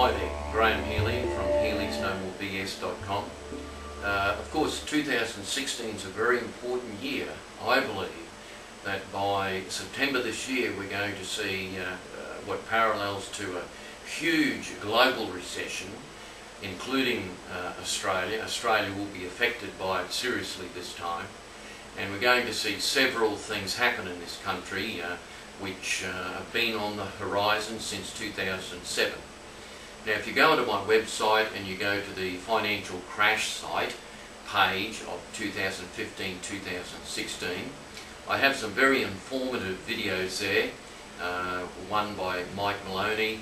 Hi there, Graham Healy from healysnomorebs.com. Of course, 2016 is a very important year. I believe that by September this year we're going to see what parallels to a huge global recession, including Australia. Australia will be affected by it seriously this time, and we're going to see several things happen in this country which have been on the horizon since 2007. Now, if you go onto my website and you go to the financial crash site page of 2015-2016, I have some very informative videos there. One by Mike Maloney,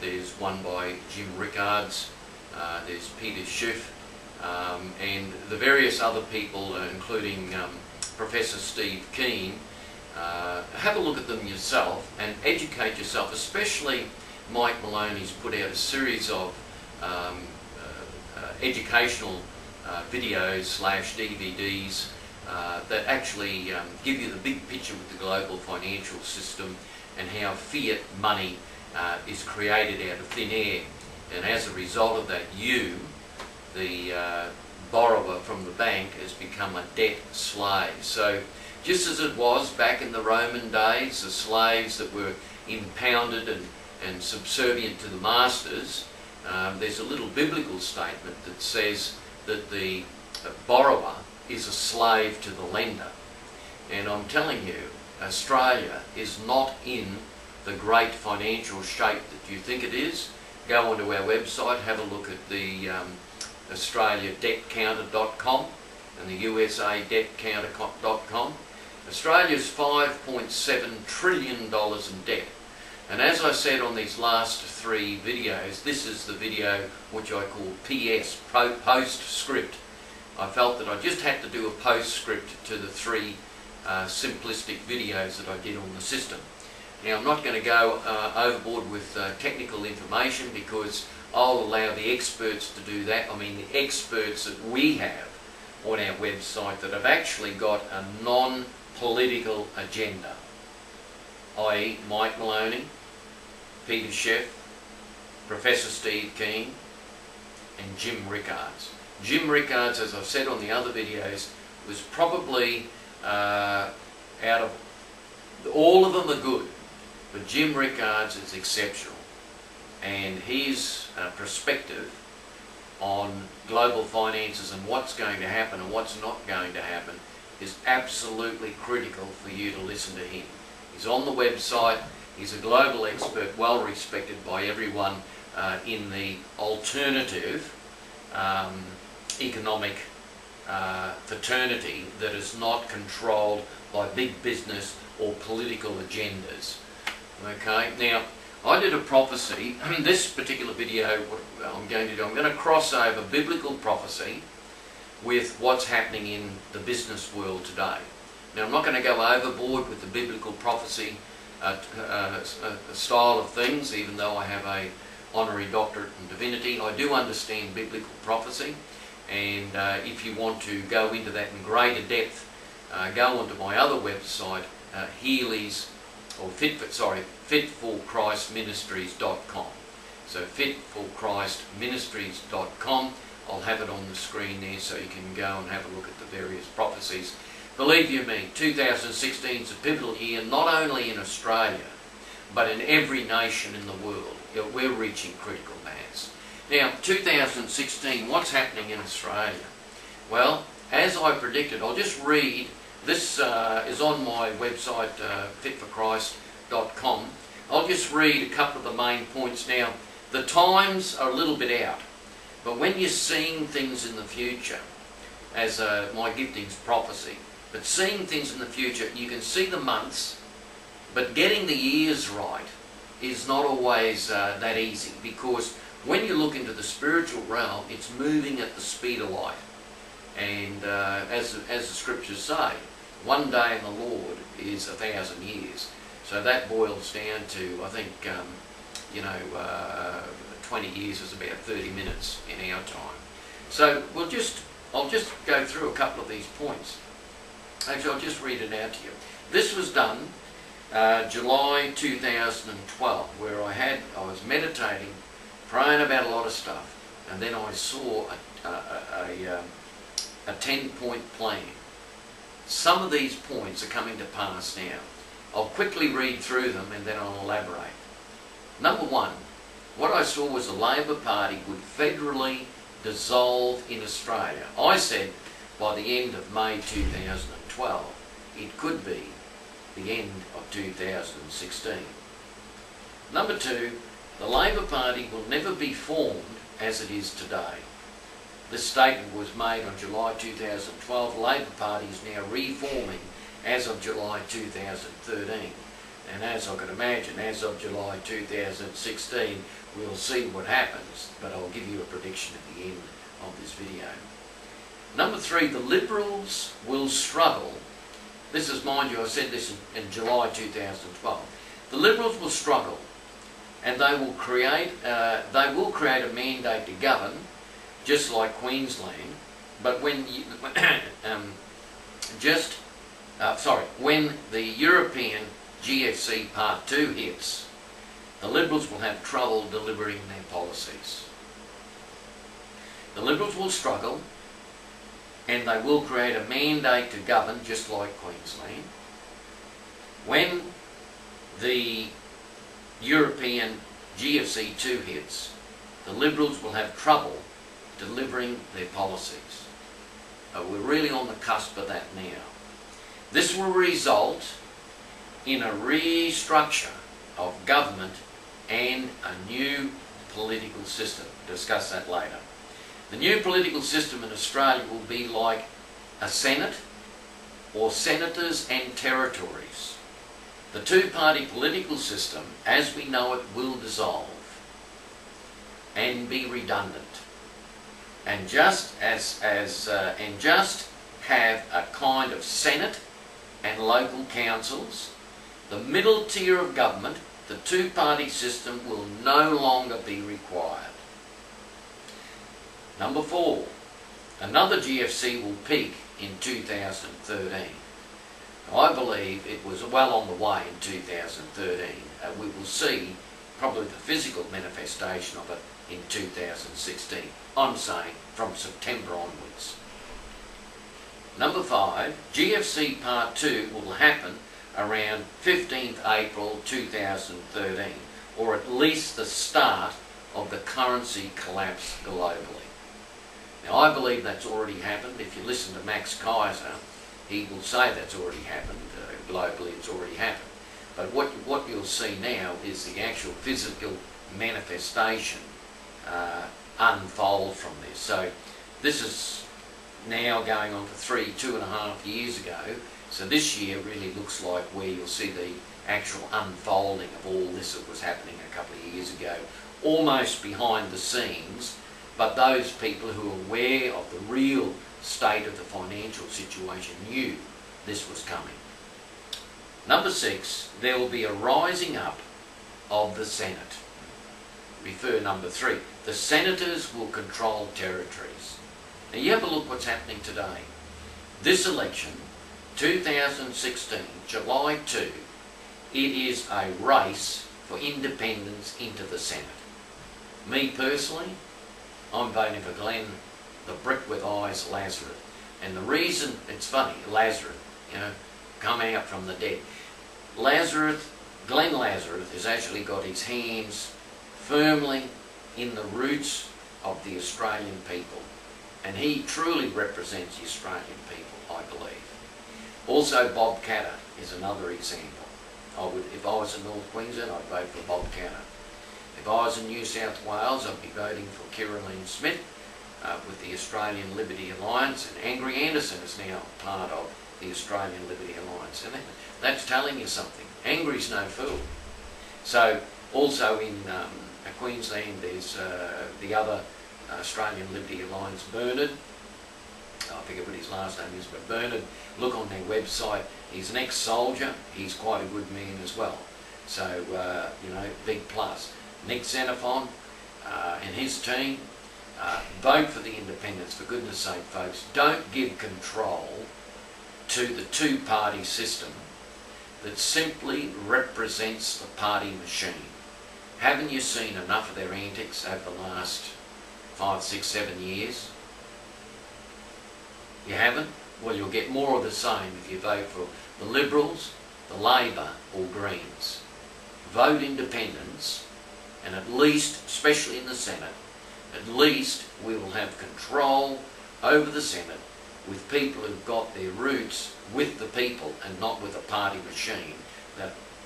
there's one by Jim Rickards, there's Peter Schiff, and the various other people, including Professor Steve Keen. Have a look at them yourself and educate yourself. Especially Mike Maloney's put out a series of educational videos / DVDs that actually give you the big picture with the global financial system and how fiat money is created out of thin air, and as a result of that, you, the borrower from the bank, has become a debt slave. So just as it was back in the Roman days, the slaves that were impounded and subservient to the masters, there's a little biblical statement that says that the borrower is a slave to the lender. And I'm telling you, Australia is not in the great financial shape that you think it is. Go onto our website, have a look at the AustraliaDebtCounter.com and the USADebtCounter.com. Australia's $5.7 trillion in debt. And as I said on these last three videos, this is the video which I call PS, postscript. I felt that I just had to do a postscript to the three simplistic videos that I did on the system. Now, I'm not going to go overboard with technical information because I'll allow the experts to do that. I mean, the experts that we have on our website that have actually got a non-political agenda, i.e. Mike Maloney, Peter Schiff, Professor Steve Keen, and Jim Rickards. Jim Rickards, as I've said on the other videos, was probably, out of all of them are good, but Jim Rickards is exceptional, and his perspective on global finances and what's going to happen and what's not going to happen is absolutely critical for you to listen to him. He's on the website, he's a global expert, well respected by everyone in the alternative economic fraternity that is not controlled by big business or political agendas. Okay, now I did a prophecy. This particular video, what I'm going to do, I'm going to cross over biblical prophecy with what's happening in the business world today. Now, I'm not going to go overboard with the biblical prophecy style of things, even though I have a honorary doctorate in divinity. I do understand biblical prophecy, and if you want to go into that in greater depth, go onto my other website, Healy's, or fitforchristministries.com. So fitforchristministries.com. I'll have it on the screen there so you can go and have a look at the various prophecies. Believe you me, 2016 is a pivotal year, not only in Australia, but in every nation in the world. We're reaching critical mass. Now, 2016, what's happening in Australia? Well, as I predicted, I'll just read. This is on my website, fitforchrist.com. I'll just read a couple of the main points. Now, the times are a little bit out, but when you're seeing things in the future, as my gifting's prophecy, but seeing things in the future, you can see the months, but getting the years right is not always that easy, because when you look into the spiritual realm, it's moving at the speed of light. And as the scriptures say, one day in the Lord is 1,000 years. So that boils down to, I think, 20 years is about 30 minutes in our time. So I'll just go through a couple of these points. Actually, I'll just read it out to you. This was done July 2012, where I was meditating praying about a lot of stuff, and then I saw a 10-point plan. Some of these points are coming to pass now. I'll quickly read through them and then I'll elaborate. Number one, what I saw was the Labor Party would federally dissolve in Australia. I said by the end of May 2012, it could be the end of 2016. Number two, the Labor Party will never be formed as it is today. This statement was made on July 2012. The Labor Party is now reforming as of July 2013. And as I can imagine, as of July 2016, we'll see what happens, but I'll give you a prediction at the end of this video. Number three, the Liberals will struggle. This is, mind you, I said this in July 2012. The Liberals will struggle, and they will create a mandate to govern, just like Queensland. But when when the European GFC Part 2 hits, the Liberals will have trouble delivering their policies. The Liberals will struggle, and they will create a mandate to govern, just like Queensland. When the European GFC 2 hits, the Liberals will have trouble delivering their policies. We're really on the cusp of that now. This will result in a restructure of government and a new political system. We'll discuss that later. The new political system in Australia will be like a Senate or senators and territories. The two-party political system, as we know it, will dissolve and be redundant, and just have a kind of Senate and local councils. The middle tier of government, the two-party system, will no longer be required. Number four, another GFC will peak in 2013. I believe it was well on the way in 2013. We will see probably the physical manifestation of it in 2016. I'm saying from September onwards. Number five, GFC Part 2 will happen around 15th April 2013, or at least the start of the currency collapse globally. Now, I believe that's already happened. If you listen to Max Kaiser, he will say that's already happened. Globally, it's already happened. But what you'll see now is the actual physical manifestation unfold from this. So this is now going on for 2.5 years ago. So this year really looks like where you'll see the actual unfolding of all this that was happening a couple of years ago, almost behind the scenes. But those people who are aware of the real state of the financial situation knew this was coming. Number six, there will be a rising up of the Senate. Refer number three. The senators will control territories. Now you have a look what's happening today. This election, 2016, July 2, it is a race for independence into the Senate. Me personally, I'm voting for Glenn, the brick with eyes, Lazarus. And the reason, it's funny, Lazarus, come out from the dead. Glenn Lazarus has actually got his hands firmly in the roots of the Australian people. And he truly represents the Australian people, I believe. Also, Bob Katter is another example. If I was in North Queensland, I'd vote for Bob Katter. If I was in New South Wales, I'd be voting for Kirralline Smith with the Australian Liberty Alliance, and Angry Anderson is now part of the Australian Liberty Alliance. And that's telling you something. Angry's no fool. So, also in Queensland, there's the other Australian Liberty Alliance, Bernard. I forget what his last name is, but Bernard, look on their website. He's an ex-soldier. He's quite a good man as well. So, big plus. Nick Xenophon and his team, vote for the independents, for goodness sake, folks. Don't give control to the two-party system that simply represents the party machine. Haven't you seen enough of their antics over the last 5, 6, 7 years? You haven't? Well, you'll get more of the same if you vote for the Liberals, the Labor or Greens. Vote independents, and at least, especially in the Senate, at least we will have control over the Senate with people who've got their roots with the people and not with a party machine.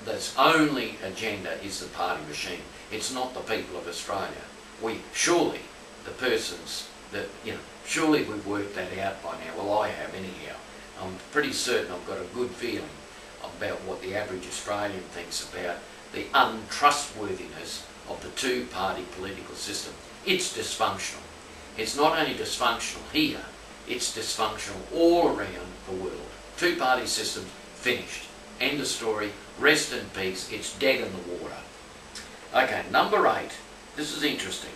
That's only agenda is the party machine. It's not the people of Australia. Surely the persons that, surely we've worked that out by now. Well, I have anyhow. I'm pretty certain I've got a good feeling about what the average Australian thinks about the untrustworthiness of the two-party political system. It's dysfunctional. It's not only dysfunctional here, it's dysfunctional all around the world. Two-party system, finished. End of story. Rest in peace. It's dead in the water. Okay, number 8. This is interesting.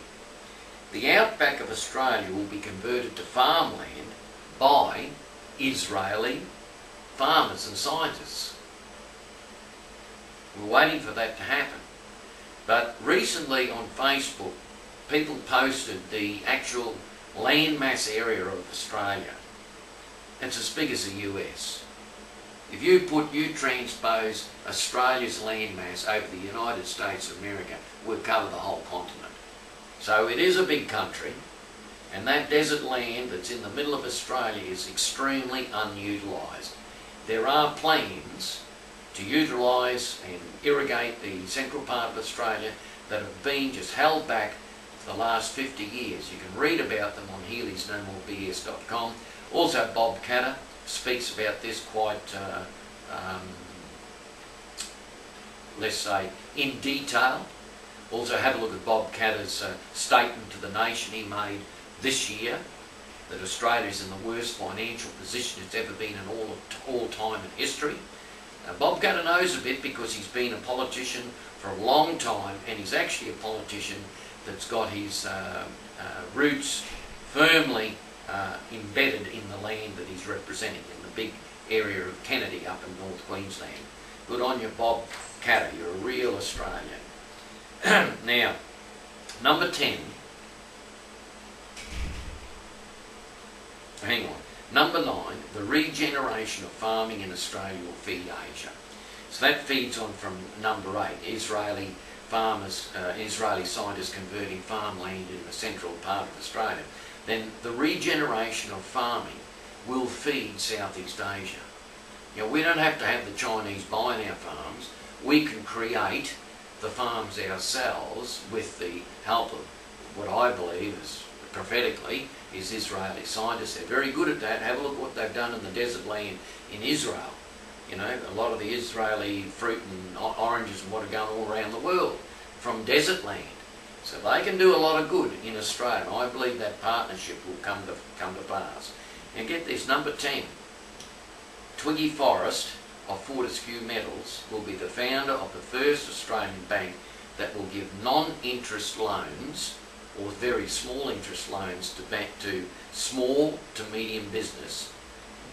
The outback of Australia will be converted to farmland by Israeli farmers and scientists. We're waiting for that to happen. But recently on Facebook, people posted the actual landmass area of Australia. It's as big as the US. If you transpose Australia's landmass over the United States of America, we'll cover the whole continent. So it is a big country, and that desert land that's in the middle of Australia is extremely unutilised. There are plans to utilise and irrigate the central part of Australia that have been just held back for the last 50 years. You can read about them on Healy's NoMoreBS.com. Also, Bob Catter speaks about this quite, let's say, in detail. Also, have a look at Bob Catter's statement to the nation he made this year, that Australia is in the worst financial position it's ever been in all time in history. Bob Catter knows a bit because he's been a politician for a long time, and he's actually a politician that's got his roots firmly embedded in the land that he's representing, in the big area of Kennedy up in North Queensland. Good on you, Bob Catter, you're a real Australian. Now, number 10. Hang on. Number 9, the regeneration of farming in Australia will feed Asia. So that feeds on from number 8, Israeli farmers, Israeli scientists converting farmland in the central part of Australia. Then the regeneration of farming will feed Southeast Asia. We don't have to have the Chinese buying our farms. We can create the farms ourselves with the help of what I believe is, prophetically, is Israeli scientists. They're very good at that. Have a look at what they've done in the desert land in Israel. A lot of the Israeli fruit and oranges and what are going all around the world from desert land. So they can do a lot of good in Australia. And I believe that partnership will come to pass. And get this, number 10. Twiggy Forrest of Fortescue Metals will be the founder of the first Australian bank that will give non-interest loans or very small interest loans to small to medium business.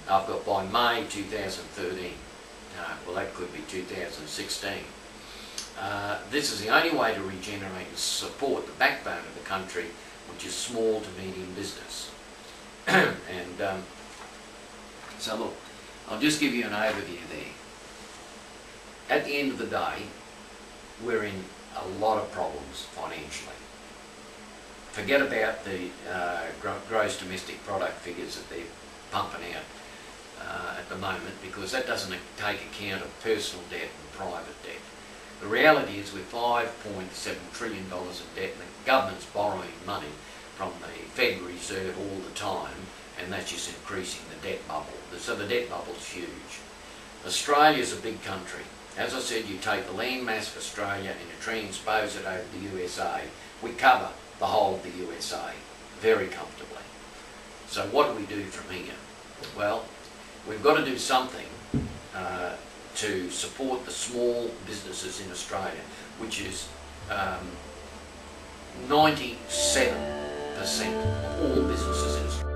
I've got by May 2013. Well, that could be 2016. This is the only way to regenerate and support the backbone of the country, which is small to medium business. And so look, I'll just give you an overview there. At the end of the day, we're in a lot of problems financially. Forget about the gross domestic product figures that they're pumping out at the moment, because that doesn't take account of personal debt and private debt. The reality is we're $5.7 trillion in debt, and the government's borrowing money from the Fed Reserve all the time, and that's just increasing the debt bubble. So the debt bubble's huge. Australia's a big country. As I said, you take the land mass of Australia and you transpose it over the USA. We cover the whole of the USA very comfortably. So what do we do from here? Well, we've got to do something to support the small businesses in Australia, which is 97% of all businesses in Australia.